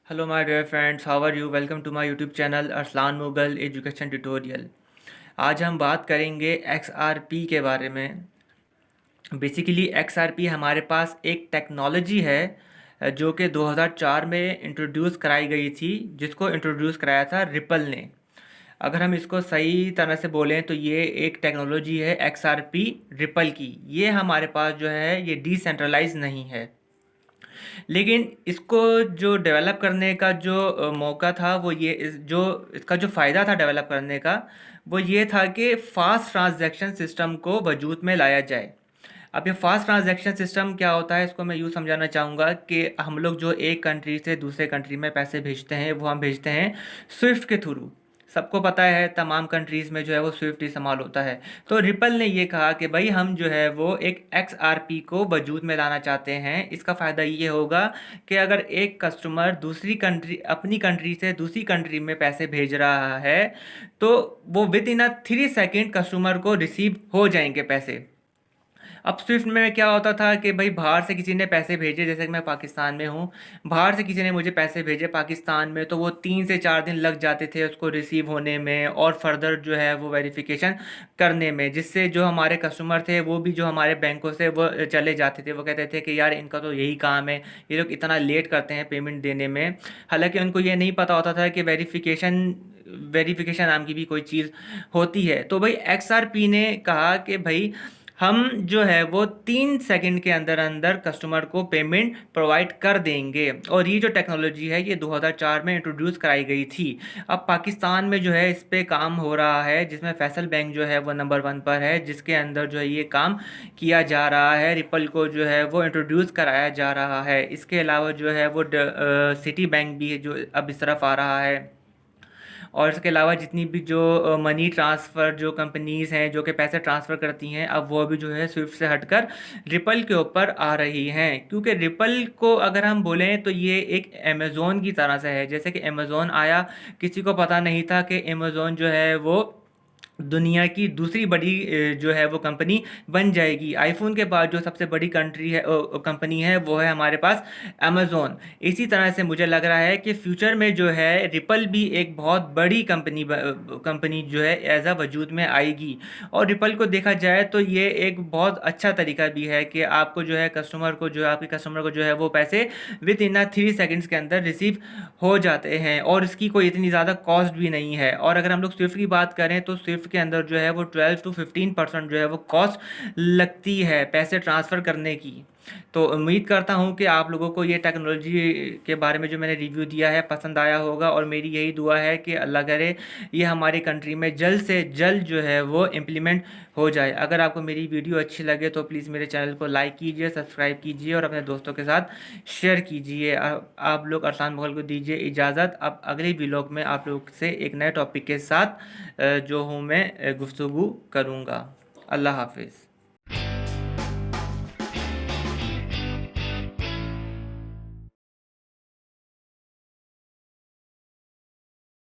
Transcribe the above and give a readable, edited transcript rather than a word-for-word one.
Hello my dear friends, how are you? Welcome to my YouTube channel Arsalan Mughal education tutorial. आज हम बात करेंगे XRP के बारे में। बेसिकली XRP हमारे पास एक टेक्नोलॉजी है जो कि 2004 में इंट्रोड्यूस कराई गई थी, जिसको इंट्रोड्यूस कराया था रिपल ने। अगर हम इसको सही तरह से बोलें तो ये एक टेक्नोलॉजी है XRP रिपल की। ये हमारे पास जो है ये डिसेंट्रलाइज नहीं है, लेकिन इसको जो डेवलप करने का जो मौका था वो ये जो इसका जो फ़ायदा था डेवलप करने का वो ये था कि फ़ास्ट ट्रांजैक्शन सिस्टम को वजूद में लाया जाए। अब ये फास्ट ट्रांजैक्शन सिस्टम क्या होता है, इसको मैं यूँ समझाना चाहूँगा कि हम लोग जो एक कंट्री से दूसरे कंट्री में पैसे भेजते हैं वो हम भेजते हैं स्विफ्ट के थ्रू। सबको पता है तमाम कंट्रीज़ में जो है वो स्विफ्ट इस्तेमाल होता है। तो रिपल ने ये कहा कि भाई हम जो है वो एक XRP को वजूद में लाना चाहते हैं। इसका फ़ायदा ये होगा कि अगर एक कस्टमर दूसरी कंट्री अपनी कंट्री से दूसरी कंट्री में पैसे भेज रहा है तो वो विद इन 3 सेकेंड कस्टमर को रिसीव हो जाएंगे पैसे। अब स्विफ्ट में क्या होता था कि भाई बाहर से किसी ने पैसे भेजे, जैसे कि मैं पाकिस्तान में हूँ, बाहर से किसी ने मुझे पैसे भेजे पाकिस्तान में, तो वो 3 से 4 दिन लग जाते थे उसको रिसीव होने में और फर्दर जो है वो वेरिफिकेशन करने में, जिससे जो हमारे कस्टमर थे वो भी जो हमारे बैंकों से वो चले जाते थे। वो कहते थे कि यार इनका तो यही काम है, ये लोग इतना लेट करते हैं पेमेंट देने में। हालांकि उनको ये नहीं पता होता था कि वेरिफिकेशन नाम की भी कोई चीज़ होती है। तो भाई XRP ने कहा कि भाई हम जो है वो 3 सेकंड के अंदर अंदर कस्टमर को पेमेंट प्रोवाइड कर देंगे। और ये जो टेक्नोलॉजी है ये 2004 में इंट्रोड्यूस कराई गई थी। अब पाकिस्तान में जो है इस पे काम हो रहा है, जिसमें फैसल बैंक जो है वो नंबर 1 पर है, जिसके अंदर जो है ये काम किया जा रहा है। रिपल को जो है वो इंट्रोड्यूस कराया जा रहा है। इसके अलावा जो है वो सिटी बैंक भी है जो अब इस तरफ आ रहा है। और इसके अलावा जितनी भी जो मनी ट्रांसफ़र जो कंपनीज़ हैं जो कि पैसे ट्रांसफ़र करती हैं, अब वो भी जो है स्विफ्ट से हटकर रिपल के ऊपर आ रही हैं। क्योंकि रिपल को अगर हम बोलें तो ये एक अमेज़ोन की तरह से है। जैसे कि अमेज़ोन आया, किसी को पता नहीं था कि अमेज़ोन जो है वो दुनिया की दूसरी बड़ी जो है वो कंपनी बन जाएगी। आईफोन के बाद जो सबसे बड़ी कंपनी है वो है हमारे पास अमेज़ोन। इसी तरह से मुझे लग रहा है कि फ्यूचर में जो है रिपल भी एक बहुत बड़ी कंपनी जो है एज अ वजूद में आएगी। और रिपल को देखा जाए तो ये एक बहुत अच्छा तरीका भी है कि आपको जो है आपके कस्टमर को जो है वो पैसे विद इन 3 सेकेंड्स के अंदर रिसीव हो जाते हैं और इसकी कोई इतनी ज़्यादा कॉस्ट भी नहीं है। और अगर हम लोग स्विफ्ट की बात करें तो स्विफ्ट के अंदर जो है वो 12 से 15% जो है वो कॉस्ट लगती है पैसे ट्रांसफ़र करने की। तो उम्मीद करता हूँ कि आप लोगों को ये टेक्नोलॉजी के बारे में जो मैंने रिव्यू दिया है पसंद आया होगा, और मेरी यही दुआ है कि अल्लाह करे ये हमारी कंट्री में जल्द से जल्द जो है वो इम्प्लीमेंट हो जाए। अगर आपको मेरी वीडियो अच्छी लगे तो प्लीज़ मेरे चैनल को लाइक कीजिए, सब्सक्राइब कीजिए और अपने दोस्तों के साथ शेयर कीजिए। आप लोग अरसान मुगल को दीजिए इजाज़त। अब अगले व्लॉग में आप लोग से एक नए टॉपिक के साथ जो हूँ मैं गुफ्तगू करूँगा। अल्लाह हाफिज़।